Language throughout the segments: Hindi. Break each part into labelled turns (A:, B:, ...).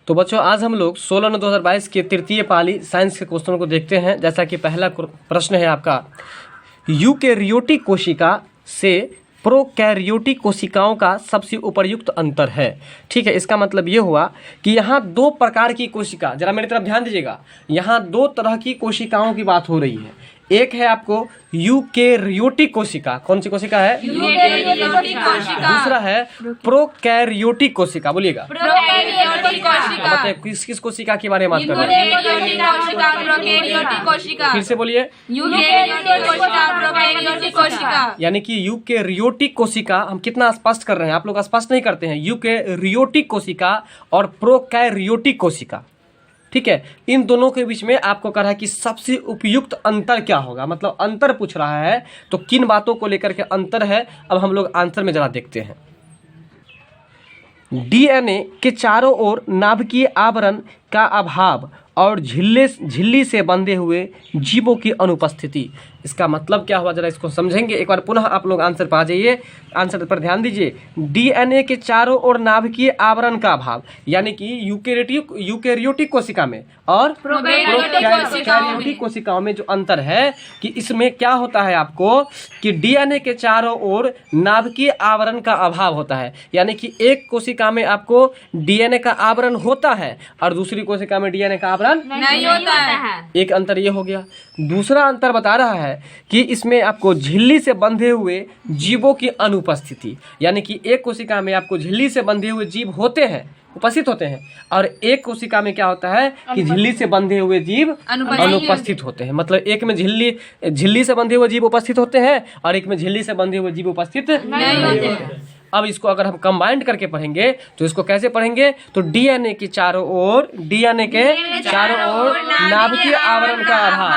A: तो बच्चों आज हम लोग 16/9/2022 के तृतीय पाली साइंस के क्वेश्चन को देखते हैं। जैसा कि पहला प्रश्न है आपका, यूकेरियोटिक कोशिका से प्रोकैरियोटिक कोशिकाओं का सबसे उपयुक्त अंतर है। ठीक है, इसका मतलब ये हुआ कि यहाँ दो प्रकार की कोशिका, जरा मेरी तरफ ध्यान दीजिएगा, यहाँ दो तरह की कोशिकाओं की बात हो रही है। एक है आपको यूकेरियोटिक कोशिका, कौन सी कोशिका है?
B: यूकेरियोटिक कोशिका।
A: दूसरा है प्रोकैरियोटिक कोशिका। बोलिएगा,
B: प्रोकैरियोटिक कोशिका।
A: बताइए किस किस कोशिका के बारे में बात कर रहे हैं?
B: यूकेरियोटिक कोशिका, प्रोकैरियोटिक कोशिका।
A: फिर से बोलिए।
B: यूकेरियोटिक कोशिका, प्रोकैरियोटिक कोशिका।
A: यानी कि यूकेरियोटिक कोशिका हम कितना स्पष्ट कर रहे हैं, आप लोग स्पष्ट नहीं करते हैं। यूकेरियोटिक कोशिका और प्रोकैरियोटिक कोशिका, ठीक है, इन दोनों के बीच में आपको कहा है कि सबसे उपयुक्त अंतर क्या होगा, मतलब अंतर पूछ रहा है तो किन बातों को लेकर के अंतर है। अब हम लोग आंसर में जरा देखते हैं। डीएनए के चारों ओर नाभिकीय आवरण का अभाव और झिल्ली से बंधे हुए जीवों की अनुपस्थिति। इसका मतलब क्या हुआ, जरा इसको समझेंगे। एक बार पुनः आप लोग आंसर पर आ जाइए, आंसर पर ध्यान दीजिए। डीएनए के चारों ओर नाभिकीय आवरण का अभाव, यानी कि यूकेरियोटिक कोशिका में और प्रोकैरियोटिक कोशिकाओं में जो अंतर है कि इसमें क्या होता है आपको कि डीएनए के चारों ओर नाभिकीय आवरण का अभाव होता है। यानी कि एक कोशिका में आपको डीएनए का आवरण होता है और दूसरी कोशिका में डीएनए का आवरण
B: नहीं होता है।
A: एक अंतर ये हो गया। दूसरा अंतर बता रहा है कि इसमें आपको झिल्ली से बंधे हुए जीवों की अनुपस्थिति, यानी कि एक कोशिका में आपको झिल्ली से बंधे हुए जीव होते हैं, उपस्थित होते हैं, और एक कोशिका में क्या होता है कि झिल्ली से बंधे हुए जीव अनुपस्थित होते हैं। मतलब एक में झिल्ली से बंधे हुए जीव उपस्थित होते हैं और एक में झिल्ली से बंधे हुए जीव उपस्थित नहीं होते हैं। अब इसको अगर हम कंबाइंड करके पढ़ेंगे तो इसको कैसे पढ़ेंगे, तो डीएनए के चारों ओर नाभिकीय आवरण का अभाव,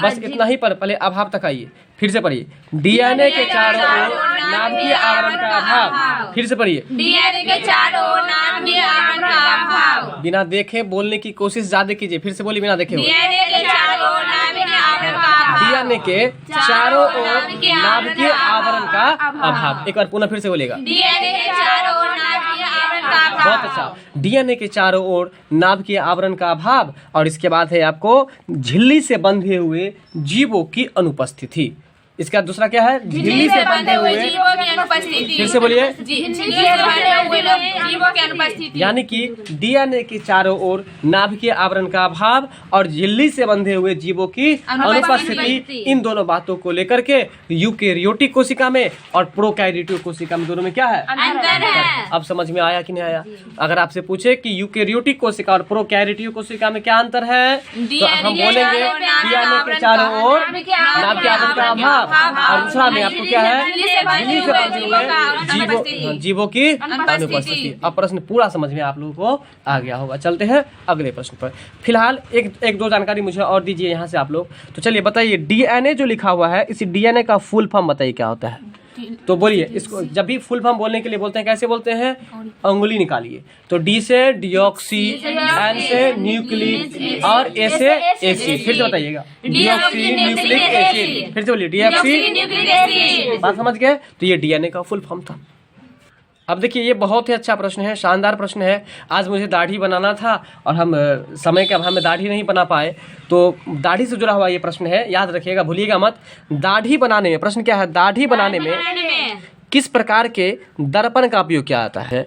A: बस इतना ही पहले अभाव तक आइए। फिर से पढ़िए, डीएनए के चारों ओर नाभिकीय आवरण का अभाव। फिर से पढ़िए,
B: डीएनए के चारों ओर नाभिकीय आवरण का अभाव।
A: बिना देखे बोलने की कोशिश ज्यादा कीजिए। फिर से बोलिए बिना देखे हुए।
B: डीएनए के चारों ओर नाभिकीय आवरण का अभाव।
A: डीएनए के चारों ओर नाभिकीय आवरण का अभाव। एक बार पुनः फिर से बोलिएगा,
B: डीएनए के चारों ओर नाभिकीय आवरण का अभाव।
A: बहुत अच्छा। डीएनए के चारों ओर नाभिकीय आवरण का अभाव और इसके बाद है आपको झिल्ली से बंधे हुए जीवों की अनुपस्थिति। इसका दूसरा क्या है? झिल्ली से बंधे हुए
B: जीवों की अनुपस्थिति।
A: फिर से बोलिए,
B: झिल्ली से बंधे हुए जीवों की अनुपस्थिति।
A: यानी कि डीएनए के चारों ओर नाभिकीय आवरण का अभाव और झिल्ली से बंधे हुए जीवों की अनुपस्थिति, इन दोनों बातों को लेकर के यूकेरियोटिक कोशिका में और प्रोकैरियोटिक कोशिका में दोनों में क्या है?
B: अंतर है।
A: अब समझ में आया कि नहीं आया? अगर आपसे पूछे कि यूकेरियोटिक कोशिका और प्रोकैरियोटिक कोशिका में क्या अंतर है तो हम बोलेंगे डीएनए के चारों ओर नाभिकीय आवरण का अभाव और दूसरा में आपको क्या है? झिल्ली से बंधे हुए जीवों की अनुपस्थिति। अब प्रश्न पूरा समझ में आप लोगों को आ गया होगा। चलते हैं अगले प्रश्न पर। फिलहाल एक दो जानकारी मुझे और दीजिए यहाँ से आप लोग। तो चलिए बताइए, डीएनए जो लिखा हुआ है, इसी डीएनए का फुल फॉर्म बताइए क्या होता है। तो बोलिए, इसको जब भी फुल फॉर्म बोलने के लिए बोलते हैं कैसे बोलते हैं? अंगुली निकालिए। तो डी से डीऑक्सी, एन से न्यूक्लिक और ए से एसिड। फिर से बताइएगा, डीऑक्सी न्यूक्लिक एसिड। फिर से बोलिए, डीऑक्सी। बात समझ गए? तो ये डीएनए का फुल फॉर्म था। अब देखिए, ये बहुत ही अच्छा प्रश्न है, शानदार प्रश्न है। आज मुझे दाढ़ी बनाना था और हम समय के अभाव में दाढ़ी नहीं बना पाए, तो दाढ़ी से जुड़ा हुआ ये प्रश्न है, याद रखिएगा, भूलिएगा मत। दाढ़ी बनाने में प्रश्न क्या है? दाढ़ी बनाने में किस प्रकार के दर्पण का उपयोग किया जाता है?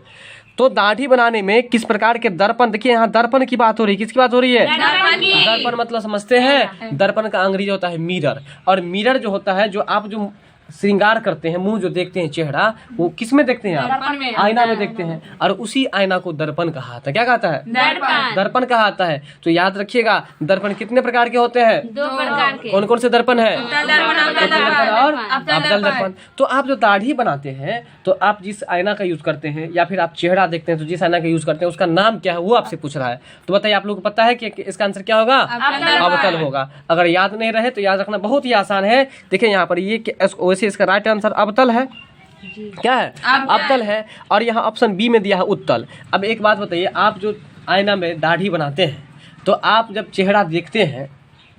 A: तो दाढ़ी बनाने में किस प्रकार के दर्पण, देखिए यहाँ दर्पण की बात हो रही है। किसकी बात हो रही है? दर्पण मतलब समझते हैं, दर्पण का अंग्रेजी होता है मिरर। और मिरर जो होता है, जो आप जो श्रृंगार करते हैं, मुंह जो देखते हैं, चेहरा, वो किस में देखते हैं आप? आईना में देखते हैं। और उसी आईना को दर्पण कहा था। क्या कहता है? दर्पण कहा आता है। तो याद रखिएगा, दर्पण कितने प्रकार के होते हैं?
B: 2 प्रकार के।
A: कौन कौन से दर्पण है? और अवतल दर्पण। तो आप जो दाढ़ी बनाते हैं तो आप जिस आईना का यूज करते हैं, या फिर आप चेहरा देखते हैं तो जिस आईना का यूज करते हैं उसका नाम क्या है, वो आपसे पूछ रहा है। तो बताइए, आप लोगों को पता है कि इसका आंसर क्या होगा? अवतल होगा। अगर याद नहीं रहे तो याद रखना बहुत ही आसान है। देखिए यहाँ पर ये वैसे इसका राइट आंसर अवतल है। क्या है? अवतल है। और यहाँ ऑप्शन बी में दिया है उत्तल। अब एक बात बताइए, आप जो आईना में दाढ़ी बनाते हैं तो आप जब चेहरा देखते हैं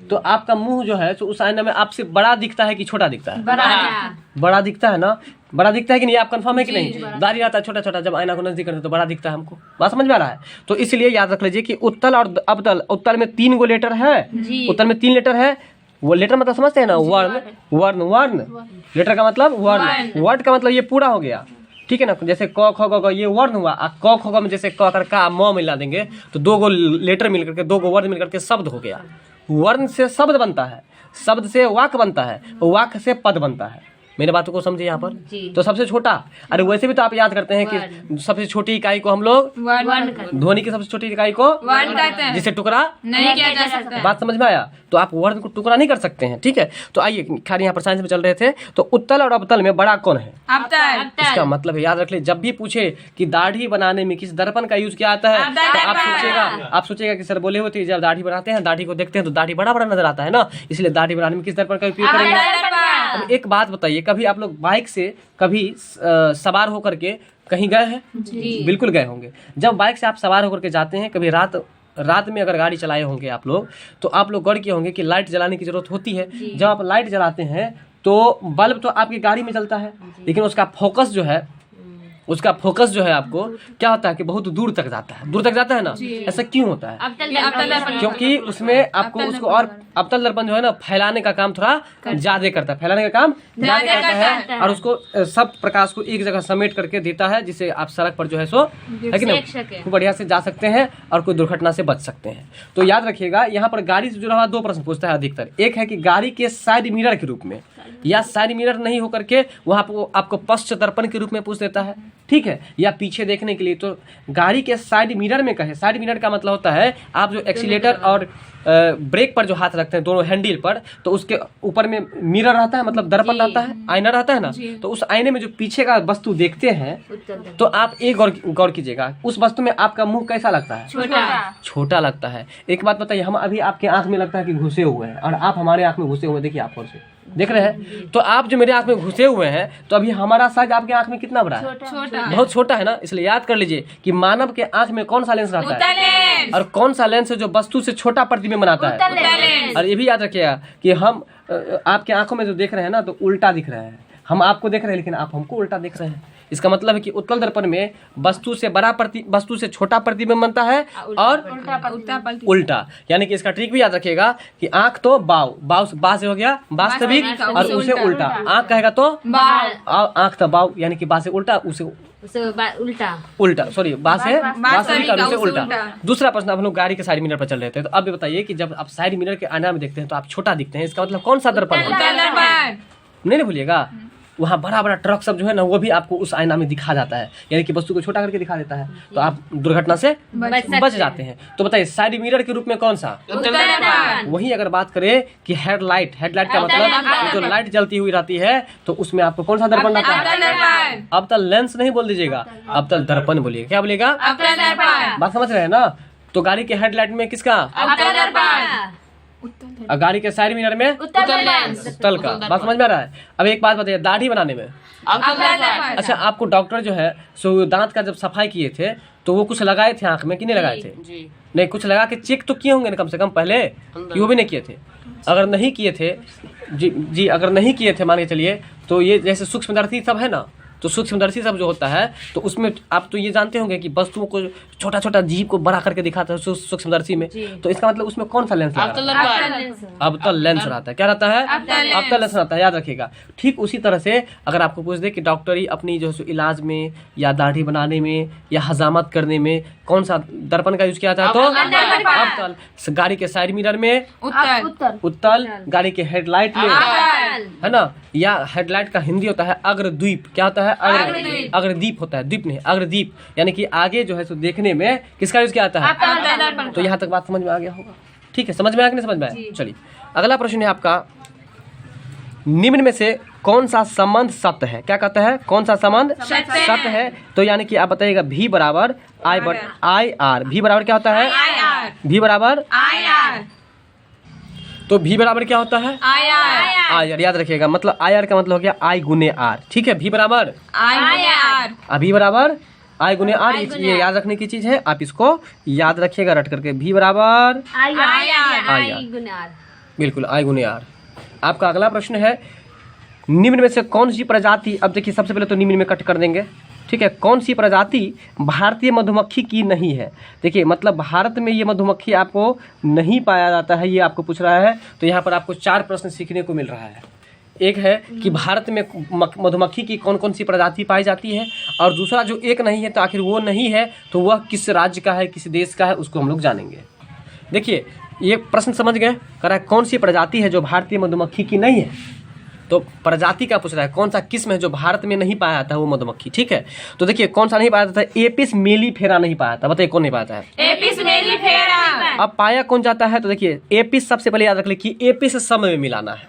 A: तो आपका मुंह जो है तो उस आईना में आपसे बड़ा दिखता है कि छोटा दिखता है? बड़ा दिखता है ना। बड़ा दिखता है कि नहीं, आप कंफर्म है कि नहीं? दाढ़ी रहता है छोटा छोटा, जब आईना को नजदीक करते तो बड़ा दिखता है हमको। बात समझ में आ रहा है? तो इसलिए याद रख लीजिए कि उत्तल और अवतल, उत्तल में 3 गो लेटर है, उत्तल में 3 लेटर है। वो लेटर मतलब समझते हैं ना, वर्ण वर्ण वर्ण, लेटर का मतलब वर्ण, वर्ड का मतलब ये पूरा हो गया, ठीक है ना। जैसे क ख ग ये वर्ण हुआ, क ख ग में जैसे क कर का म मिला देंगे तो 2 गो लेटर मिल करके, 2 गो वर्ड मिल करके शब्द हो गया। वर्ण से शब्द बनता है, शब्द से वाक्य बनता है, वाक्य से पद बनता है। मेरे बातों को समझिए यहाँ पर। तो सबसे छोटा, अरे वैसे भी तो आप याद करते हैं कि सबसे छोटी इकाई को हम लोग ध्वनि की सबसे छोटी इकाई को जिसे टुकड़ा
B: नहीं किया जा सकता।
A: बात समझ में आया? तो आप वर्ण को टुकड़ा नहीं कर सकते हैं, ठीक है। तो आइए, खैर यहाँ पर साइंस में चल रहे थे, तो उत्तल और अवतल में बड़ा कौन है? इसका मतलब याद रख ले, जब भी पूछे कि दाढ़ी बनाने में किस दर्पण का यूज किया जाता है, तो आप सोचेगा कि सर बोले हुए थे जब दाढ़ी बनाते हैं, दाढ़ी को देखते हैं तो दाढ़ी बड़ा बड़ा नजर आता है ना, इसलिए दाढ़ी बनाने में किस दर्पण का उपयोग करेंगे? अब एक बात बताइए, कभी आप लोग बाइक से कभी सवार होकर के कहीं गए हैं? बिल्कुल गए होंगे। जब बाइक से आप सवार होकर के जाते हैं, कभी रात में अगर गाड़ी चलाए होंगे आप लोग, तो आप लोग गौर किए होंगे कि लाइट जलाने की जरूरत होती है। जब आप लाइट जलाते हैं तो बल्ब तो आपकी गाड़ी में जलता है, लेकिन उसका फोकस जो है आपको क्या होता है कि बहुत दूर तक जाता है, दूर तक जाता है ना। ऐसा क्यों होता है? क्योंकि उसमें आपको उसको और अवतल दर्पण जो है ना फैलाने का काम थोड़ा ज्यादा करता है, फैलाने का काम ज्यादा करता है, और उसको सब प्रकाश को एक जगह समेट करके देता है, जिससे आप सड़क पर जो है सो है कि नहीं बढ़िया से जा सकते हैं और कोई दुर्घटना से बच सकते हैं। तो याद रखिएगा, यहाँ पर गाड़ी से जुड़ा हुआ 2 प्रश्न पूछता है अधिकतर। एक है कि गाड़ी के साइड मिरर के रूप में, या साइड मिरर नहीं होकर के वहां पर आपको पश्च दर्पण के रूप में पूछ देता है, ठीक है, या पीछे देखने के लिए। तो गाड़ी के साइड मिरर में कहे, साइड मिरर का मतलब होता है आप जो एक्सीलेटर और ब्रेक पर जो हाथ रखते हैं दोनों हैंडल पर, तो उसके ऊपर में मिरर रहता है, मतलब दर्पण रहता है, आईना रहता है ना। तो उस आईने में जो पीछे का वस्तु देखते हैं, तो आप एक गौर कीजिएगा, उस वस्तु में आपका मुंह कैसा लगता है? छोटा लगता है। एक बात बताइए, हम अभी आपके आंख में लगता है कि घुसे हुए हैं, और आप हमारे आंख में घुसे हुए हैं। देखिए आप और से देख रहे हैं, तो आप जो मेरे आंख में घुसे हुए हैं, तो अभी हमारा साइज आपके आंख में कितना बड़ा है? बहुत छोटा है ना। इसलिए याद कर लीजिए कि मानव के आंख में कौन सा लेंस रहता है, और कौन सा लेंस है जो वस्तु से छोटा प्रतिबिंब बनाता है। और ये भी याद रखिएगा कि हम आपके आंखों में जो देख रहे हैं ना, तो उल्टा दिख रहा है। हम आपको देख रहे हैं लेकिन आप हमको उल्टा देख रहे हैं। इसका मतलब है कि उत्तल दर्पण में वस्तु से छोटा प्रतिबिंब बनता है और उल्टा। यानी कि इसका ट्रिक भी याद रखिएगा कि आंख तो बा से हो गया वास्तविक, और उसे उल्टा। आंख कहेगा तो आंख तो बाव, यानी कि बा से उल्टा, उसे उल्टा सॉरी बा से वास्तविक और उसे उल्टा। दूसरा प्रश्न, अब हम लोग गाड़ी के साइड मिरर पर चल रहे थे, तो अब बताइए कि जब आप साइड मिरर के आईना में देखते हैं तो आप छोटा दिखते हैं, इसका मतलब कौन सा दर्पण है? नहीं भूलिएगा, वहाँ बड़ा बड़ा ट्रक सब जो है ना, वो भी आपको उस आईना में दिखा जाता है, यानी कि वस्तु को छोटा करके दिखा देता है, तो आप दुर्घटना से बच जाते हैं। तो बताइए साइड मिरर के रूप में कौन सा? वही अगर बात करें कि हेडलाइट का मतलब जो लाइट जलती हुई रहती है, तो उसमें आपको कौन सा दर्पण रहता है? अवतल लेंस नहीं बोल दीजिएगा, अवतल दर्पण बोलिए। क्या बोलेगा? बात समझ रहे हैं ना। तो गाड़ी के हेडलाइट में किसका? गाड़ी के साइड मिरर में उत्तल का। बात समझ में आ रहा है? अब एक बात बताइए, दाढ़ी बनाने में अच्छा, आपको डॉक्टर जो है सो दांत का जब सफाई किए थे, तो वो कुछ लगाए थे आंख में कि नहीं लगाए थे? नहीं, कुछ लगा के चेक तो किए होंगे ना कम से कम पहले, कि वो भी नहीं किए थे? अगर नहीं किए थे जी अगर नहीं किए थे मान के चलिए, तो ये जैसे सूक्ष्मदर्शी सब है ना, तो सूक्ष्मदर्शी सब जो होता है, तो उसमें आप तो ये जानते होंगे कि वस्तुओं को छोटा छोटा जीव को बड़ा करके दिखाता है सूक्ष्मदर्शी में। तो इसका मतलब उसमें कौन सा लेंस रहता है? अवतल लेंस रहता है। क्या रहता है? अवतल लेंस रहता है, याद रखिएगा। ठीक उसी तरह से अगर आपको पूछ दे कि डॉक्टरी अपनी जो है इलाज में या दाढ़ी बनाने में या हजामत करने में कौन सा दर्पण का यूज किया जाता है, तो अवतल। गाड़ी के साइड मिरर में उत्तल, गाड़ी के हेडलाइट में है ना, या हेडलाइट का हिंदी होता है अग्रद्वीप। क्या होता है? अग्रदीप होता है, द्वीप नहीं अग्रदीप, यानी कि आगे जो है सो देखने में किसका यूज किया जाता है? तो यहाँ तक बात समझ में आ गया होगा। ठीक है, समझ में आया कि नहीं समझ में आया? चलिए अगला प्रश्न है आपका, निम्न में से कौन सा संबंध सत्य है? क्या कहता है? कौन सा संबंध सत्य है? तो यानी कि आप बताइएगा V बराबर आई आर। V बराबर क्या होता है? V बराबर तो V बराबर क्या होता है? I R. याद रखिएगा, मतलब आई आर का मतलब हो गया आई गुने आर। ठीक है, V बराबर V बराबर आई गुने आर। ये याद रखने की चीज है, आप इसको याद रखिएगा रट करके। V बराबर आई आर, बिल्कुल आई गुने आर। आपका अगला प्रश्न है, निम्न में से कौन सी प्रजाति, अब देखिए सबसे पहले तो निम्न में कट कर देंगे, ठीक है। कौन सी प्रजाति भारतीय मधुमक्खी की नहीं है? देखिए मतलब भारत में ये मधुमक्खी आपको नहीं पाया जाता है, ये आपको पूछ रहा है। तो यहाँ पर आपको 4 प्रश्न सीखने को मिल रहा है। एक है कि भारत में मधुमक्खी की कौन कौन सी प्रजाति पाई जाती है, और दूसरा जो एक नहीं है तो आखिर वो नहीं है तो वह किस राज्य का है, किस देश का है, उसको हम लोग जानेंगे। देखिए ये प्रश्न समझ गए, कह रहा है कौन सी प्रजाति है जो भारतीय मधुमक्खी की नहीं है, तो प्रजाति का पूछ रहा है, कौन सा किस्म है जो भारत में नहीं पाया जाता है वो मधुमक्खी, ठीक है। तो देखिए कौन सा नहीं पाया जाता है, एपिस मेलिफेरा नहीं पाया जाता। बताइए कौन नहीं पाया जाता है?
B: Apis mellifera.
A: अब पाया कौन जाता है, तो देखिए एपिस सबसे पहले याद रख लीजिए कि एपिस समय में मिलाना है,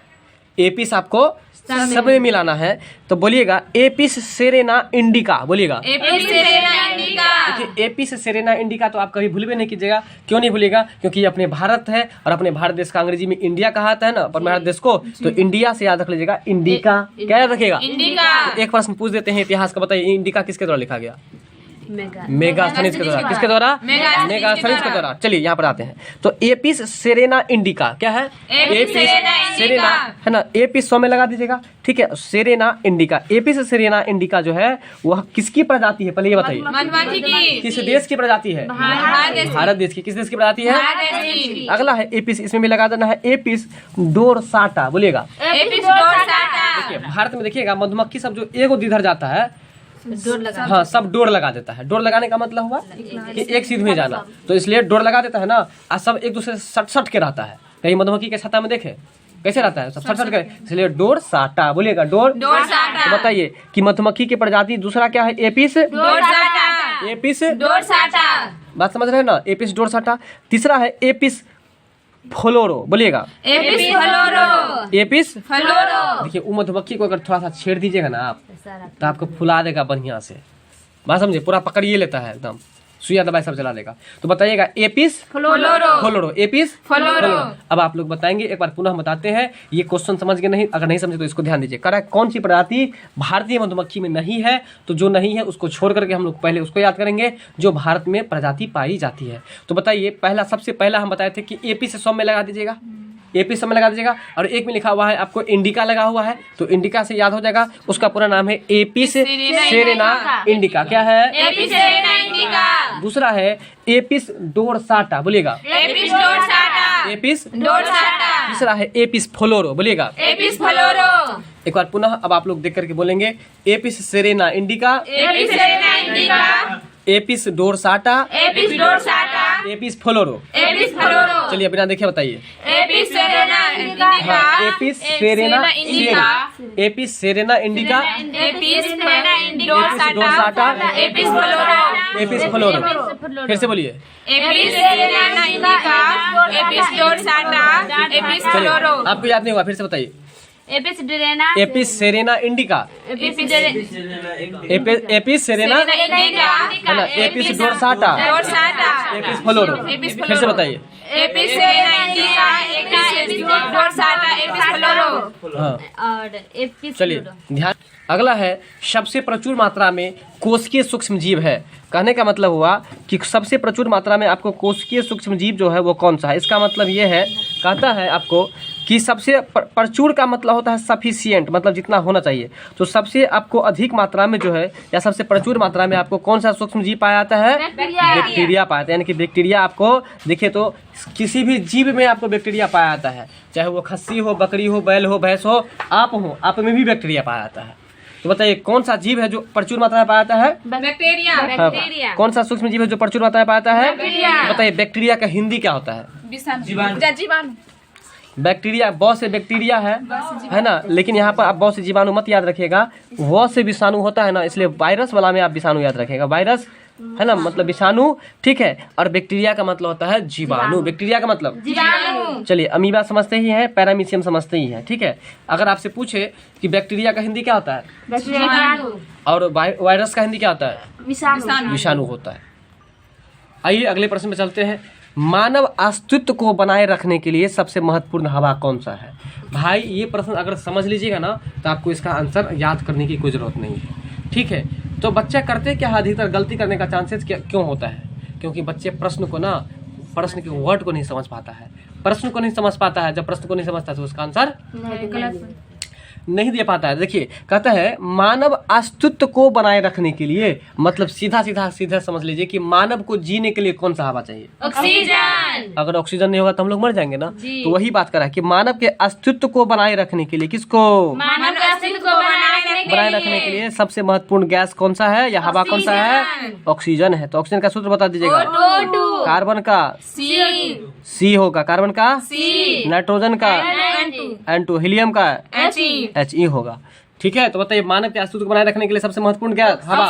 A: एपिस आपको समय में मिलाना है। तो बोलिएगा एपिस सेरेना इंडिका, बोलिएगा
B: एपिस सेरेना इंडिका।
A: देखिए एपिस सेरेना इंडिका तो आप कभी भूलवे नहीं कीजिएगा। क्यों नहीं भूलिएगा? क्योंकि ये अपने भारत है और अपने भारत देश का अंग्रेजी में इंडिया कहा जाता है ना, पर भारत देश को, तो इंडिया से याद रख लीजिएगा इंडिका। क्या याद रखेगा?
B: इंडिका।
A: तो एक प्रश्न पूछ देते हैं इतिहास का, बताइए इंडिका किसके द्वारा लिखा गया? मेगास्थनीज के द्वारा। किसके द्वारा? मेगास्थनीज के द्वारा। चलिए यहाँ पर आते हैं। तो एपिस सेरेना इंडिका क्या है?
B: एपिस
A: सेरेना है ना, एपिस 100 में लगा दीजिएगा, ठीक है। Serena indica, Apis cerana indica जो है वह किसकी प्रजाति है, पहले ये बताइए।
B: मधुमक्खी की।
A: किस देश की प्रजाति है? भारत देश की। किस देश की प्रजाति है? अगला है एपिस, इसमें भी लगा देना है एपिस डोरसाटा, बोलिएगा
B: एपिस डोरसाटा।
A: देखिए भारत में देखिएगा मधुमक्खी सब जो एगो इधर जाता है, हाँ सब डोर लगा देता है। डोर लगाने का मतलब हुआ कि एक सीध में जाना, तो इसलिए डोर लगा देता है ना, और सब एक दूसरे से सट के रहता है। कहीं मधुमक्खी के छत्ता में देखे कैसे रहता है, सब सट के, इसलिए डोर साटा, बोलिएगा डोर साटा। तो बताइए कि मधुमक्खी की प्रजाति दूसरा क्या है? Apis dorsata. एपिस डोरसाटा, बात समझ रहे हैं ना, एपिस डोरसाटा। तीसरा है एपिस फ्लोरो, बोलिएगा
B: एपिस फ्लोरो।
A: एपिस
B: फ्लोरो।
A: देखिए वो मधुमक्खी को अगर थोड़ा सा छेड़ दीजिएगा ना आप, तो आपको फुला देगा बढ़िया से, बात समझे, पूरा पकड़िए लेता है एकदम, सुइया दवाई सब चला देगा। तो बताइएगा एपिस फ्लोरो, एपिस फ्लोरो। अब आप लोग बताएंगे, एक बार पुनः बताते हैं, ये क्वेश्चन समझ गए नहीं? अगर नहीं समझे तो इसको ध्यान दीजिए। कह रहा है कौन सी प्रजाति भारतीय मधुमक्खी में नहीं है, तो जो नहीं है उसको छोड़ करके हम लोग पहले उसको याद करेंगे जो भारत में प्रजाति पाई जाती है। तो बताइए पहला, सबसे पहला हम बताए थे कि एपी से 100 में लगा दीजिएगा, एपी समय लगा दीजिएगा, और एक में लिखा हुआ है आपको इंडिका लगा हुआ है, तो इंडिका से याद हो जाएगा, उसका पूरा नाम है एपिस सेरेना इंडिका। क्या है?
B: Apis cerana indica.
A: दूसरा है एपिस डोरसाटा, बोलिएगा
B: एपिस डोरसाटा।
A: Apis
B: dorsata.
A: तीसरा है एपिस फ्लोरो, बोलिएगा
B: एपिस फ्लोरो।
A: एक बार पुनः अब आप लोग देख करके बोलेंगे Apis cerana indica,
B: Apis cerana indica,
A: Apis dorsata,
B: Apis dorsata,
A: Apis florea.
B: Apis florea.
A: चलिए बिना देखे बताइए।
B: Apis cerana indica.
A: Apis cerana indica, Apis cerana indica,
B: Apis cerana dorsata, Apis florea.
A: Apis florea. फिर से बोलिए
B: Apis cerana indica, Apis dorsata, Apis florea.
A: आपको याद नहीं हुआ, फिर से बताइए।
B: Apis cerana,
A: Apis cerana indica,
B: Apis
A: Apis cerana
B: indica,
A: है ना, Apis dorsata,
B: dorsata,
A: Apis florea.
B: Apis
A: फिर से बताइए।
B: Apis cerana indica, Apis dorsata, Apis florea.
A: हाँ
B: और एपिस
A: चलिए ध्यान। अगला है सबसे प्रचुर मात्रा में कोशिकीय सूक्ष्म जीव है। कहने का मतलब हुआ कि सबसे प्रचुर मात्रा में आपको कोशिकीय सूक्ष्म जीव जो है वो कौन सा है। इसका मतलब ये है, कहता है आपको कि सबसे प्रचुर का मतलब होता है सफिशिएंट, मतलब जितना होना चाहिए। तो सबसे आपको अधिक मात्रा में जो है या सबसे प्रचुर मात्रा में आपको कौन सा सूक्ष्म जीव पाया जाता है? बैक्टीरिया पाया जाता है। यानी कि बैक्टीरिया आपको देखिए तो किसी भी जीव में आपको बैक्टीरिया पाया जाता है, चाहे वो खस्सी हो, बकरी हो, बैल हो, भैंस हो, आप में भी बैक्टीरिया पाया जाता है। तो बताइए कौन सा जीव है जो प्रचुर मात्रा में पाया जाता है?
B: बैक्टीरिया। बैक्टीरिया।
A: कौन सा सूक्ष्म जीव है जो प्रचुर मात्रा में पाया जाता है?
B: बैक्टीरिया।
A: बताइए बैक्टीरिया का हिंदी क्या होता है?
B: जीवाणु।
A: बैक्टीरिया बहुत से बैक्टीरिया है ना, लेकिन यहाँ पर आप बहुत से जीवाणु मत याद रखिएगा, बहुत से विषाणु होता है ना, इसलिए वायरस वाला में आप विषाणु याद रखिएगा। वायरस है ना मतलब विषाणु, ठीक है, और बैक्टीरिया का मतलब होता है जीवाणु। बैक्टीरिया का मतलब
B: जीवाणु।
A: चलिए अमीबा समझते ही हैं, पैरामीशियम समझते ही हैं, ठीक है। अगर आपसे पूछे कि बैक्टीरिया का हिंदी क्या होता है,
B: जीवाणु,
A: और वायरस का हिंदी क्या होता है,
B: विषाणु।
A: विषाणु होता है। आइए अगले प्रश्न में चलते हैं। मानव अस्तित्व को बनाए रखने के लिए सबसे महत्वपूर्ण हवा कौन सा है? भाई ये प्रश्न अगर समझ लीजिएगा ना तो आपको इसका आंसर याद करने की कोई जरूरत नहीं है, ठीक है। तो बच्चा करते क्या, अधिकतर गलती करने का चांसेस क्यों होता है? क्योंकि बच्चे प्रश्न के वर्ड को नहीं समझ पाता है, प्रश्न को नहीं समझ पाता है। जब प्रश्न को नहीं समझता तो उसका आंसर नहीं दे पाता है। देखिए कहता है मानव अस्तित्व को बनाए रखने के लिए, मतलब सीधा समझ लीजिए कि मानव को जीने के लिए कौन सा हवा चाहिए?
B: ऑक्सीजन।
A: अगर ऑक्सीजन नहीं होगा तो हम लोग मर जाएंगे ना। तो वही बात कर रहा है कि मानव के अस्तित्व को बनाए रखने के लिए, किसको
B: मानव के अस्तित्व को
A: बनाए रखने के लिए सबसे महत्वपूर्ण गैस कौन सा है या हवा कौन सा है? ऑक्सीजन है। तो ऑक्सीजन का सूत्र बता दीजिएगा। कार्बन का सी होगा, कार्बन का
B: C,
A: नाइट्रोजन का N2, हीलियम का
B: He,
A: He होगा। ठीक है, तो बताइए मानव के अस्तित्व को बनाए रखने के लिए सबसे महत्वपूर्ण गैस हवा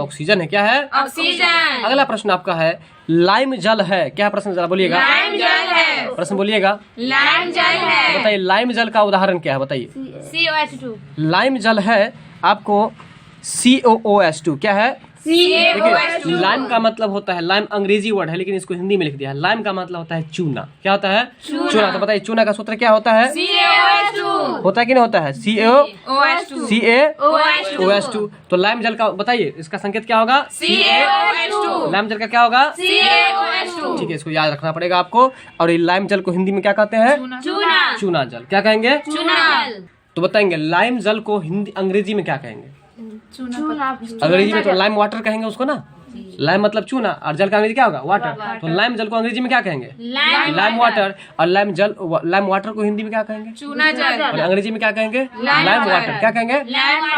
A: ऑक्सीजन है। क्या है?
B: ऑक्सीजन।
A: अगला प्रश्न आपका है लाइम जल है। क्या प्रश्न जरा बोलिएगा?
B: लाइम जल है।
A: प्रश्न बोलिएगा।
B: लाइम जल है।
A: बताइए लाइम जल का उदाहरण क्या है? बताइए।
B: COH2।
A: लाइम जल है आपको COOH2। क्या है? देखिए लाइम का मतलब होता है, लाइम अंग्रेजी वर्ड है लेकिन इसको हिंदी में लिख दिया है। लाइम का मतलब होता है चूना। क्या होता है? चूना। तो बताइए चूना का सूत्र क्या होता है?
B: CaOH2।
A: होता है कि नहीं होता है? CaOH2। तो लाइम जल का बताइए इसका संकेत क्या होगा?
B: CaOH2।
A: लाइम जल का क्या होगा?
B: CaOH2।
A: ठीक है, इसको याद रखना पड़ेगा आपको। और ये लाइम जल को हिंदी में क्या कहते हैं?
B: चूना।
A: चूना जल। क्या कहेंगे?
B: चूना।
A: तो बताएंगे लाइम जल को हिंदी अंग्रेजी में क्या कहेंगे? अंग्रेजी में तो लाइम वाटर कहेंगे उसको ना। लाइम मतलब चूना और जल का अंग्रेजी क्या होगा? वाटर। तो लाइम जल को अंग्रेजी में क्या कहेंगे? Lime water. और लाइम वाटर को हिंदी में क्या कहेंगे?
B: चूना जल।
A: और अंग्रेजी में क्या कहेंगे? Lime water. क्या कहेंगे?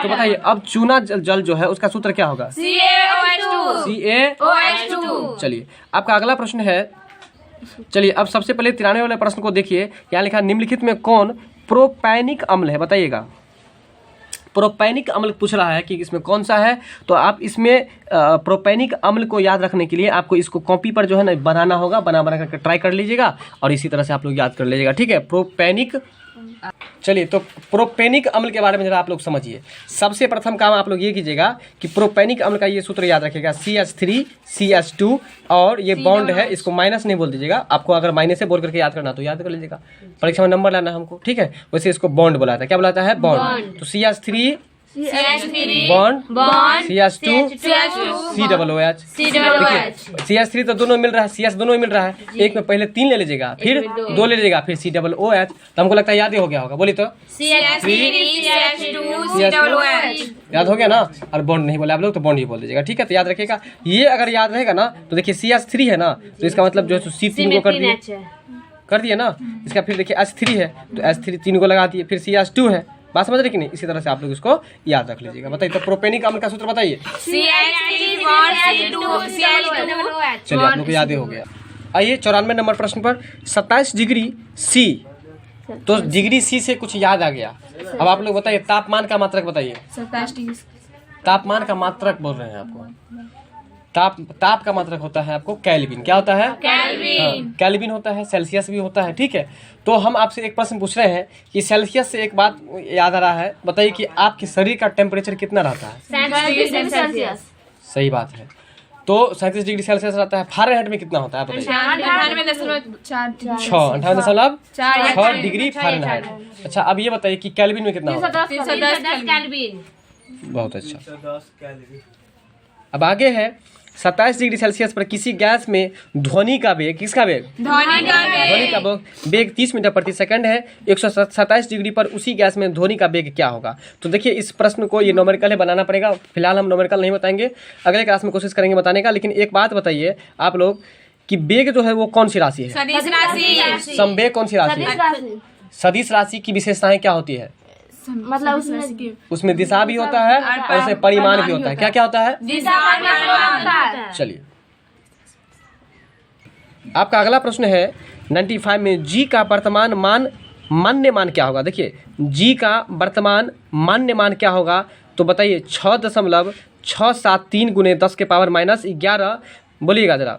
A: तो बताइए अब चूना जल जो है उसका सूत्र क्या होगा?
B: CaOH2।
A: चलिए आपका अगला प्रश्न है। चलिए अब सबसे पहले 93 वाले प्रश्न को देखिए। यहाँ लिखा निम्नलिखित में कौन प्रोपैनिक अम्ल है? बताइएगा। प्रोपैनिक अम्ल पूछ रहा है कि इसमें कौन सा है। तो आप इसमें प्रोपैनिक अम्ल को याद रखने के लिए आपको इसको कॉपी पर जो है ना बनाना होगा। बना करके ट्राई कर लीजिएगा और इसी तरह से आप लोग याद कर लीजिएगा। ठीक है, प्रोपैनिक। चलिए तो प्रोपेनिक अम्ल के बारे में जरा आप लोग समझिए। सबसे प्रथम काम आप लोग ये कीजिएगा कि प्रोपेनिक अम्ल का ये सूत्र याद रखिएगा CH3 CH2 और ये बॉन्ड है, इसको माइनस नहीं बोल दीजिएगा। आपको अगर माइनस से बोल करके याद करना तो याद कर लीजिएगा, परीक्षा में नंबर लाना हमको। ठीक है, वैसे इसको बॉन्ड बुलाता है। क्या बुलाता है? बॉन्ड। तो CH3 bond CH2 COOH। CH3 तो दोनों मिल रहा है, CS दोनों में मिल रहा है। एक में पहले 3 ले लीजिएगा, फिर 2 ले लीजिएगा, फिर COOH। तो हमको लगता है याद ही हो गया होगा। बोली तो याद हो गया ना। और बॉन्ड नहीं बोले आप लोग तो बॉन्ड ही बोल दीजिएगा। ठीक है, तो याद रखिएगा। ये अगर याद रहेगा ना तो देखिए CH3 है ना, तो इसका मतलब जो है C3 को कर दिए ना। इसका फिर देखिए H3 है तो H3 3 को लगा दिए, फिर CH2 है। बात समझ रहे कि नहीं? इसी तरह से आप लोग इसको याद रख लीजिएगा। बताइए तो प्रोपेनिक अम्ल का सूत्र बताइए। चलिए आप लोग को याद ही हो गया। आइए 94 नंबर प्रश्न पर 27 डिग्री C। तो डिग्री C से कुछ याद आ गया। अब आप लोग बताइए तापमान का मात्रक बताइए।
B: 27 डिग्री।
A: तापमान का मात्रक बोल रहे हैं आपको। ताप का मात्रक होता है आपको केल्विन। क्या होता है? केल्विन। केल्विन होता है, सेल्सियस भी होता है। ठीक है, तो हम आपसे एक प्रश्न पूछ रहे हैं कि सेल्सियस से एक बात याद आ रहा है। बताइए कि आपके शरीर का टेम्परेचर कितना रहता है?
B: 37 सेल्सियस।
A: सही बात है। तो 37 डिग्री सेल्सियस रहता है। फ़ारेनहाइट में कितना होता है बताइए? 98.6 डिग्री फ़ारेनहाइट। अच्छा अब ये बताइए कि केल्विन में कितना होता है?
B: 310 केल्विन।
A: बहुत अच्छा। अब आगे है 27 डिग्री सेल्सियस पर किसी गैस में ध्वनि का वेग, किसका वेग? ध्वनि का वेग 30 मीटर प्रति सेकंड है। 127 डिग्री पर उसी गैस में ध्वनि का वेग क्या होगा? तो देखिए इस प्रश्न को ये न्यूमेरिकल है, बनाना पड़ेगा। फिलहाल हम न्यूमेरिकल नहीं बताएंगे, अगले क्लास में कोशिश करेंगे बताने का। लेकिन एक बात बताइए आप लोग कि वेग जो है वो कौन सी राशि है?
B: सदिश राशि।
A: समवेग कौन सी राशि है? सदिश राशि की विशेषताएं क्या होती है?
B: मतलब
A: उसमें दिशा भी होता है और उसमें परिमाण भी होता है। क्या क्या होता है? चलिए आपका अगला प्रश्न है 95 में G का वर्तमान मान्य मान क्या होगा? देखिए G का वर्तमान मान्य मान क्या होगा? तो बताइए 6.673 गुने 10 के पावर माइनस 11। बोलिएगा जरा।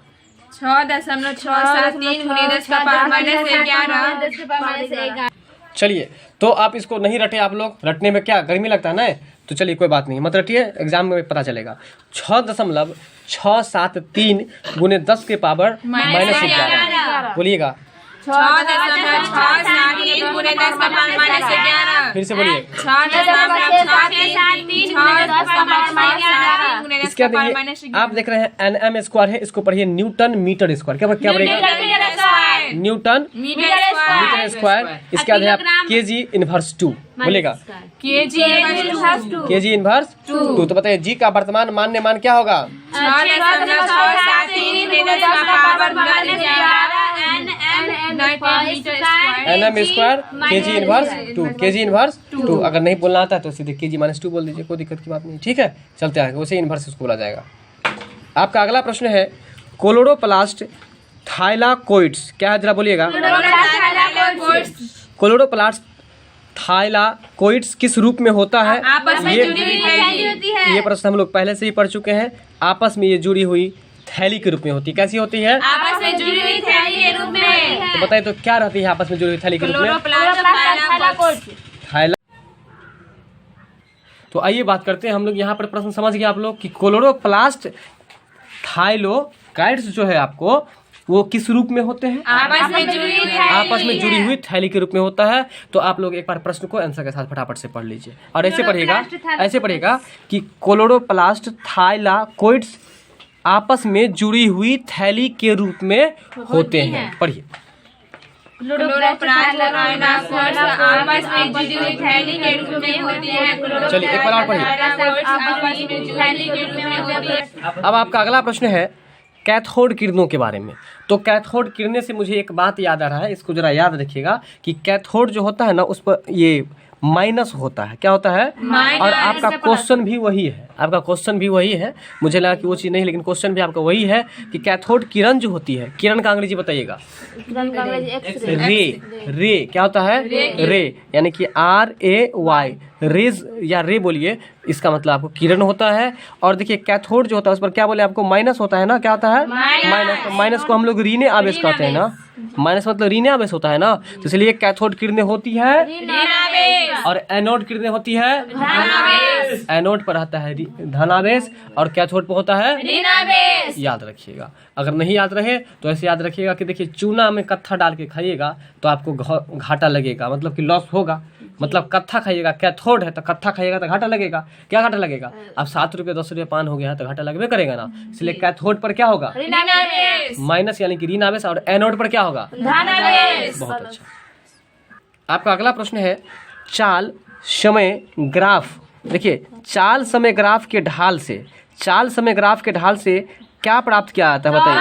B: 6.673 गुने 10 का पावर माइनस 11।
A: चलिए तो आप इसको नहीं रटे, आप लोग रटने में क्या गर्मी लगता है ना। तो चलिए कोई बात नहीं, मत रटिए, एग्जाम में पता चलेगा। 6.673 गुने 10 के पावर माइनस 11। बोलिएगा
B: 6.673 गुने 10 का पावर माइनस 11।
A: फिर से बोलिए।
B: 6.673 गुने 10 का पावर माइनस 11।
A: इसके बाद आप देख रहे हैं NM स्क्वायर है, इसको पढ़िए न्यूटन मीटर स्क्वायर। क्या पढ़िएगा? Newton metre square. इसके बाद है आप केजी इनवर्स 2 बोलेगा,
B: केजी
A: केजी इनवर्स 2। तो बताइए जी का वर्तमान मान्य मान क्या होगा? nm square KG inverse 2, KG inverse 2। अगर नहीं बोलना आता है तो सीधे केजी -2 बोल दीजिए, कोई दिक्कत की बात नहीं। ठीक है, चलते आगे, उसे इनवर्स उसको बोला जाएगा। आपका अगला प्रश्न है क्लोरोप्लास्ट थाइलाकोइड्स क्या है, जरा बोलिएगा। क्लोरोप्लास्ट थाइलाकोइड्स किस रूप में होता है? ये प्रश्न हम लोग पहले से ही पढ़ चुके हैं। आपस में ये जुड़ी हुई थैली के रूप में होती है। कैसी होती है?
B: आपस में जुड़ी हुई थैली के रूप में।
A: तो बताइए तो क्या रहती है आपस में जुड़ी हुई थैली के रूप में? थाइला। तो आइए बात करते हैं हम लोग। यहाँ पर प्रश्न समझ गए आप लोग कि क्लोरोप्लास्ट थाइलाकोइड्स जो है आपको वो किस रूप में होते हैं?
B: आपस में जुड़ी
A: हुई थैली के रूप में होता है। तो आप लोग एक बार प्रश्न को आंसर के साथ फटाफट से पढ़ लीजिए और ऐसे पढ़िएगा कि क्लोरोप्लास्ट थाइलाकोइड्स आपस में जुड़ी हुई थैली के रूप में होते हैं। पढ़िए। चलिए एक बार और पढ़िए। अब आपका अगला प्रश्न है कैथोड किरणों के बारे में। तो कैथोड किरणें से मुझे एक बात याद आ रहा है, इसको जरा याद रखिएगा कि कैथोड जो होता है ना उस पर ये माइनस होता है। क्या होता है? और आपका क्वेश्चन भी वही है, मुझे लगा कि वो चीज़ नहीं, लेकिन क्वेश्चन भी आपका वही है कि कैथोड किरण जो होती है, किरण का अंग्रेजी बताइएगा। रे क्या होता है? रे यानी कि RAY, रेज या रे बोलिए, इसका मतलब आपको किरण होता है। और देखिए कैथोड जो होता है उस पर क्या बोले आपको? माइनस होता है ना। क्या होता है? माइनस। तो माइनस को हम लोग ऋण आवेश कहते हैं ना, माइनस मतलब ऋण आवेश होता है ना। तो इसलिए कैथोड किरणें होती है और एनोड किरणें होती है धनावेश। एनोड पर रहता है धनावेश और कैथोड पर होता है ऋणावेश। याद रखिएगा। अगर नहीं याद रहे तो ऐसे याद रखिएगा कि देखिए चूना में कत्था डाल के खाइएगा तो आपको घाटा लगेगा, मतलब कि लॉस होगा। मतलब कत्था खाइएगा, कैथोड है तो कत्था खाइएगा तो घाटा लगेगा। क्या घाटा लगेगा? अब 7 रुपये 10 रुपये पान हो गया है तो घाटा लगबे करेगा ना। इसलिए कैथोड पर क्या होगा? माइनस यानी कि ऋण आवेश। और एनोड पर क्या होगा? धनावेश। बहुत अच्छा। आपका अगला प्रश्न है चाल समय ग्राफ। देखिए चाल समय ग्राफ के ढाल से क्या प्राप्त किया जाता है? बताइए।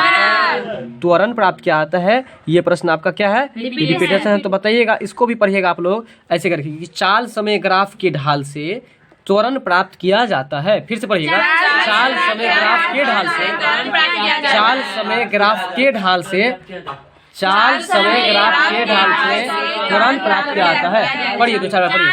A: त्वरण प्राप्त किया जाता है। ये प्रश्न आपका क्या है? रिपीटेशन है। तो बताइएगा, इसको भी पढ़िएगा आप लोग ऐसे करके कि चाल समय ग्राफ के ढाल से त्वरण प्राप्त किया जाता है। फिर से पढ़िएगा, चाल समय ग्राफ के ढाल से त्वरण प्राप्त किया जाता है। पढ़िए दो चार बार पढ़िए।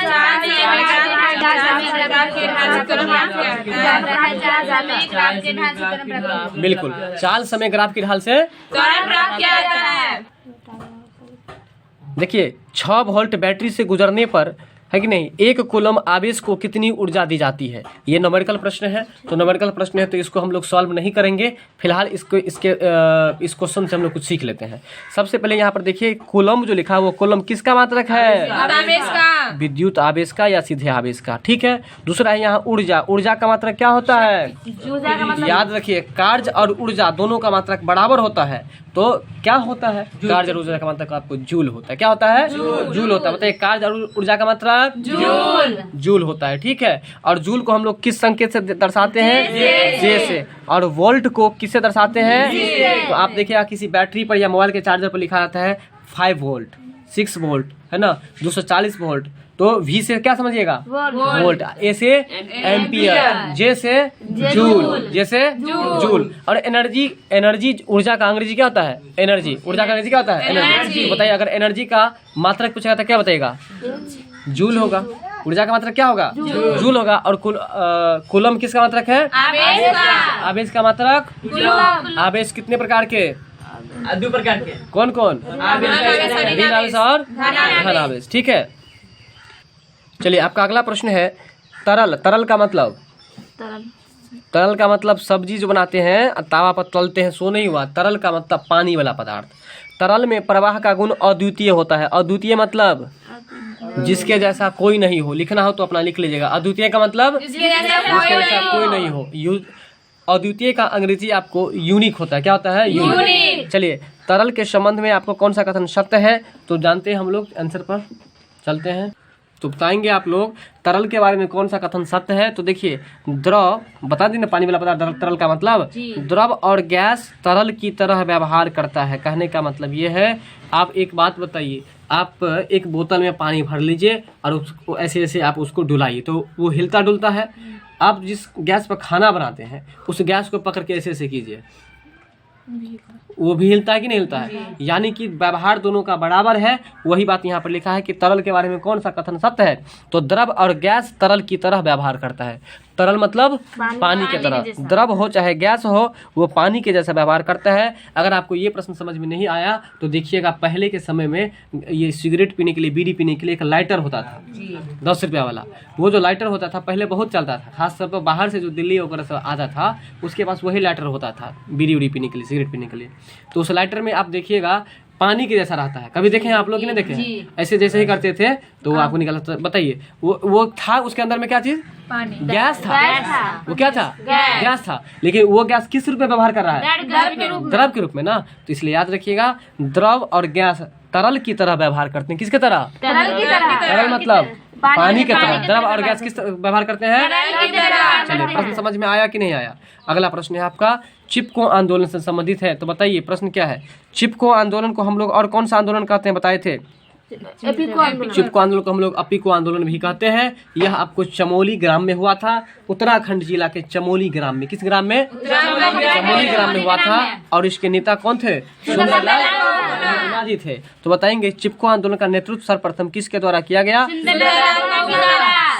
A: बिल्कुल, चाल समय ग्राफ की ढाल से त्वरण प्राप्त किया जाता है। देखिए 6 वोल्ट बैटरी से गुजरने पर है कि नहीं 1 कूलम आवेश को कितनी ऊर्जा दी जाती है? ये न्यूमेरिकल प्रश्न है। तो न्यूमेरिकल प्रश्न है तो इसको हम लोग सॉल्व नहीं करेंगे फिलहाल। इस क्वेश्चन से हम लोग कुछ सीख लेते हैं। सबसे पहले यहाँ पर देखिए कूलम जो लिखा है वो कूलम किसका मात्रक है?
B: आवेश का।
A: विद्युत आवेश का या सीधे आवेश का। ठीक है। दूसरा है यहाँ ऊर्जा का मात्रक क्या होता है? याद रखिए कार्य और ऊर्जा दोनों का मात्रक बराबर होता है। तो क्या होता है? कार्य और ऊर्जा का मात्रक आपको जूल होता है। क्या होता है? जूल होता है। बताइए कार्य और ऊर्जा का मात्रक जूल होता है। ठीक है। और जूल को हम लोग किस संकेत से दर्शाते हैं? जे से। और वोल्ट को किससे दर्शाते हैं? तो आप देखिए किसी बैटरी पर या मोबाइल के चार्जर पर लिखा रहता है 5 वोल्ट, 6 वोल्ट है ना, 240 वोल्ट। तो V से क्या समझिएगा? वोल्ट। ए से एम्पियर, जे से जूल, जूल। और एनर्जी ऊर्जा का अंग्रेजी क्या होता है? एनर्जी। ऊर्जा का अंग्रेजी क्या होता है? एनर्जी। तो बताइए अगर एनर्जी का मात्रक पूछेगा तो क्या बताइएगा? जूल होगा। ऊर्जा का मात्रक क्या होगा? जूल होगा। और कूलम किसका मात्रक है? आवेश का मात्रक। आवेश कितने प्रकार के? 2 प्रकार के। कौन कौन? ऋण आवेश और धन आवेश। ठीक है। चलिए आपका अगला प्रश्न है तरल का मतलब? तरल का मतलब सब्जी जो बनाते हैं तावा पर तलते हैं सो नहीं हुआ। तरल का मतलब पानी वाला पदार्थ। तरल में प्रवाह का गुण अद्वितीय होता है। अद्वितीय मतलब जिसके जैसा कोई नहीं हो। लिखना हो तो अपना लिख लीजिएगा। अद्वितीय का मतलब जिसके जैसा कोई नहीं हो। अद्वितीय का अंग्रेजी आपको यूनिक होता है। क्या होता है? यूनिक। चलिए, तरल के संबंध में आपको कौन सा कथन सत्य है तो जानते हैं हम लोग, आंसर पर चलते हैं। तो बताएंगे आप लोग तरल के बारे में कौन सा कथन सत्य है। तो देखिए, द्रव बता दी ना, पानी वाला पदार्थ तरल का मतलब, द्रव और गैस तरल की तरह व्यवहार करता है। कहने का मतलब ये है, आप एक बात बताइए, आप एक बोतल में पानी भर लीजिए और उसको ऐसे ऐसे आप उसको डुलाइए तो वो हिलता डुलता है। आप जिस गैस पर खाना बनाते हैं उस गैस को पकड़ के ऐसे ऐसे कीजिए, वो भी हिलता है कि नहीं हिलता है? यानी कि व्यवहार दोनों का बराबर है। वही बात यहाँ पर लिखा है कि तरल के बारे में कौन सा कथन सत्य है। तो द्रव और गैस तरल की तरह व्यवहार करता है। तरल मतलब पानी की तरह, द्रव हो चाहे गैस हो, वो पानी के जैसा व्यवहार करता है। अगर आपको ये प्रश्न समझ में नहीं आया तो देखिएगा, पहले के समय में ये सिगरेट पीने के लिए, बीड़ी पीने के लिए एक लाइटर होता था 10 रुपया वाला। वो जो लाइटर होता था पहले बहुत चलता था, खासतौर पर बाहर से जो दिल्ली वगैरह से आता था उसके पास वही लाइटर होता था बीड़ी उड़ी पीने के लिए, सिगरेट पीने के लिए। तो उस लाइटर में आप देखिएगा पानी के जैसा रहता है। कभी देखे हैं आप लोग कि नहीं देखे हैं? ऐसे जैसे ही करते थे तो वो आपको निकला। बताइए, वो था, उसके अंदर में क्या चीज? पानी, गैस था। वो क्या था? गैस था। लेकिन वो गैस किस रूप में व्यवहार कर रहा है? द्रव के रूप में ना। तो इसलिए याद रखिएगा, द्रव और गैस तरल की तरह व्यवहार करते हैं। किसके तरह? तरल मतलब पानी के तरह। द्रव और गैस किस तरह व्यवहार करते हैं? चलिए, प्रश्न समझ में आया कि नहीं आया? अगला प्रश्न है आपका, चिपको आंदोलन से संबंधित है। तो बताइए प्रश्न क्या है? चिपको आंदोलन को हम लोग और कौन सा आंदोलन कहते हैं बताए थे? चिपको आंदोलन को हम लोग अपिको आंदोलन भी कहते हैं। यह आपको चमोली ग्राम में हुआ था, उत्तराखंड जिला के चमोली ग्राम में। किस ग्राम में? चमोली ग्राम में हुआ था। और इसके नेता कौन थे? सुंदरलाल जी थे। तो बताएंगे, चिपको आंदोलन का नेतृत्व सर्वप्रथम किसके द्वारा किया गया?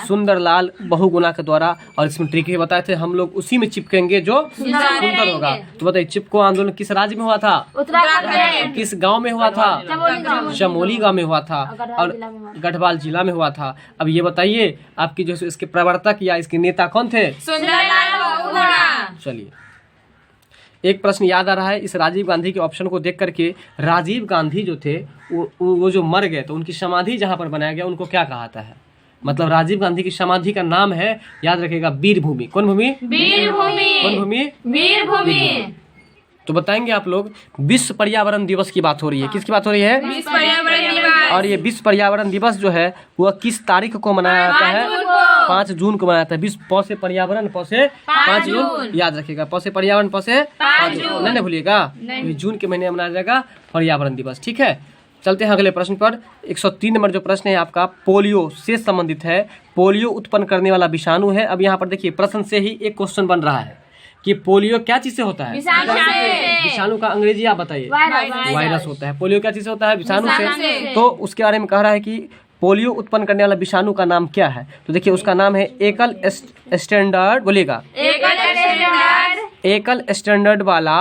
A: सुंदरलाल बहुगुणा के द्वारा। और इसमें ट्रिक भी बताए थे, हम लोग उसी में चिपकेंगे जो सुंदर होगा। तो बताइए, चिपको आंदोलन किस राज्य में हुआ था? उत्तराखंड। किस गांव में हुआ था? चमोली गांव में हुआ था और गढ़वाल जिला में हुआ था। अब ये बताइए, आपकी जो इसके प्रवर्तक या इसके नेता कौन थे? सुंदरलाल बहुगुणा। चलिए, एक प्रश्न याद आ रहा है इस राजीव गांधी के ऑप्शन को देख करके। राजीव गांधी जो थे वो जो मर गए तो उनकी समाधि जहाँ पर बनाया गया उनको क्या कहा है? मतलब राजीव गांधी की समाधि का नाम है, याद रखिएगा, वीर भूमि। कौन भूमि? वीर भूमि। कौन भूमि? वीर भूमि। तो बताएंगे आप लोग, विश्व पर्यावरण दिवस की बात हो रही है। किसकी बात हो रही है? विश्व पर्यावरण दिवस। और ये विश्व पर्यावरण दिवस जो है वह किस तारीख को मनाया जाता है? 5 जून को मनाया जाता है। विश्व पौ से पर्यावरण, पौ से 5 जून, याद रखिएगा, पौ से पर्यावरण, पौ से 5 जून, नहीं भूलिएगा। जून के महीने मनाया जाएगा पर्यावरण दिवस। ठीक है, चलते हैं अगले प्रश्न पर। 103 नंबर जो प्रश्न है आपका, पोलियो से संबंधित है। पोलियो उत्पन्न करने वाला विषाणु है। अब यहाँ पर देखिए, प्रश्न से ही एक क्वेश्चन बन रहा है कि पोलियो क्या चीज से होता है? विषाणु का अंग्रेजी आप बताइए। वायरस होता है। पोलियो क्या चीज से होता है? विषाणु से। तो उसके बारे में कह रहा है कि पोलियो उत्पन्न करने वाला विषाणु का नाम क्या है? तो देखिए, उसका नाम है एकल स्टैंडर्ड, बोलिएगा, एकल स्टैंडर्ड वाला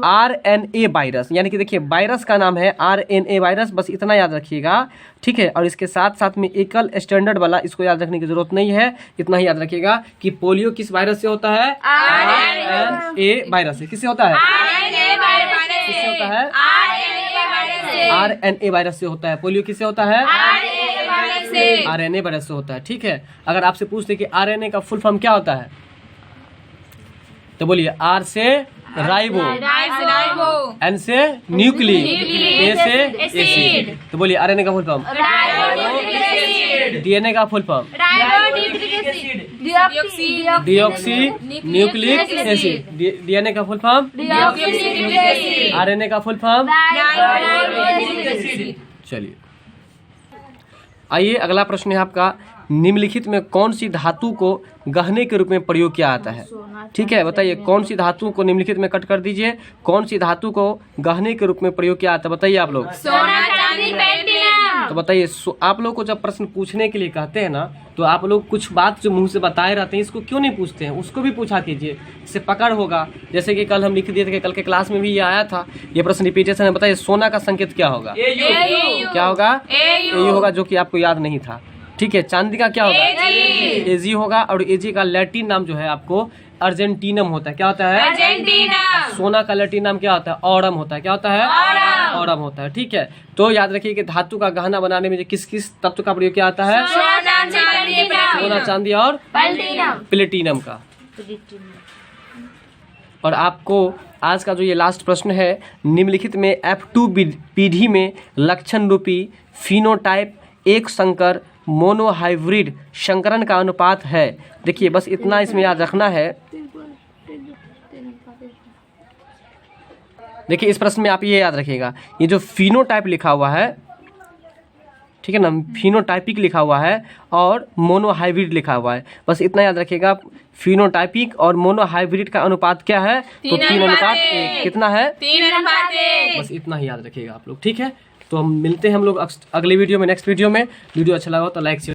A: RNA वायरस। यानी कि देखिए, वायरस का नाम है RNA वायरस, बस इतना याद रखिएगा। ठीक है, और इसके साथ साथ में एकल स्टैंडर्ड वाला, इसको याद रखने की जरूरत नहीं है, इतना ही याद रखिएगा कि पोलियो किस वायरस से होता है? RNA वायरस से। किससे होता है? किससे होता है? RNA वायरस से होता है। पोलियो किससे होता है? RNA वायरस से होता है। ठीक है, अगर आपसे पूछते कि RNA का फुल फॉर्म क्या होता है तो बोलिए, R से राइबो, N से न्यूक्लिक, A से एसिड। तो बोलिए RNA का फुल फॉर्म। DNA का full form deoxy nucleic acid. DNA का फुल फॉर्म RNA का फुल फॉर्म। चलिए, आइए अगला प्रश्न है आपका, निम्नलिखित में कौन सी धातु को गहने के रूप में प्रयोग किया जाता है? ठीक है, बताइए कौन सी धातु को, निम्नलिखित में कट कर दीजिए, कौन सी धातु को गहने के रूप में प्रयोग किया जाता है? बताइए आप लोग। सोना, चांदी, प्लेटिनम। तो बताइए, आप लोग को जब प्रश्न पूछने के लिए कहते हैं ना तो आप लोग कुछ बात जो मुंह से बताए रहते हैं इसको क्यों नहीं पूछते हैं? उसको भी पूछा कीजिए, इससे पकड़ होगा। जैसे कि कल हम लिख दिए थे, कल के क्लास में भी ये आया था, ये प्रश्न रिपीटेशन है। बताइए, सोना का संकेत क्या होगा? क्या होगा? AU होगा, जो कि आपको याद नहीं था। ठीक है, चांदी का क्या होगा? AG होगा। और AG का लैटिन नाम जो है आपको अर्जेंटीनम होता है। क्या होता है? अर्जेंटीना। सोना का लैटिन नाम क्या होता है? ऑरम होता है। क्या होता है? ऑरम होता है। ठीक है, तो याद रखिए कि धातु का गहना बनाने में किस किस तत्व का प्रयोग किया जाता है? सोना, चांदी और प्लेटिनम का। और आपको आज का जो ये लास्ट प्रश्न है, निम्नलिखित में F2 पीढ़ी में लक्षण रूपी फिनोटाइप एक संकर मोनोहाइब्रिड संकरण का अनुपात है। देखिए बस इतना इसमें याद रखना है। देखिए इस प्रश्न में आप ये याद रखिएगा, ये जो फिनोटाइप लिखा हुआ है, ठीक है ना, फिनोटाइपिक लिखा हुआ है और मोनोहाइब्रिड लिखा हुआ है, बस इतना याद रखिएगा। फिनोटाइपिक और मोनोहाइब्रिड का अनुपात क्या है? तो 3:1। कितना है?
B: 3:1।
A: बस इतना ही याद रखिएगा आप लोग, ठीक है। तो हम मिलते हैं हम लोग अगले वीडियो में, नेक्स्ट वीडियो में। वीडियो अच्छा लगा हो तो लाइक शेयर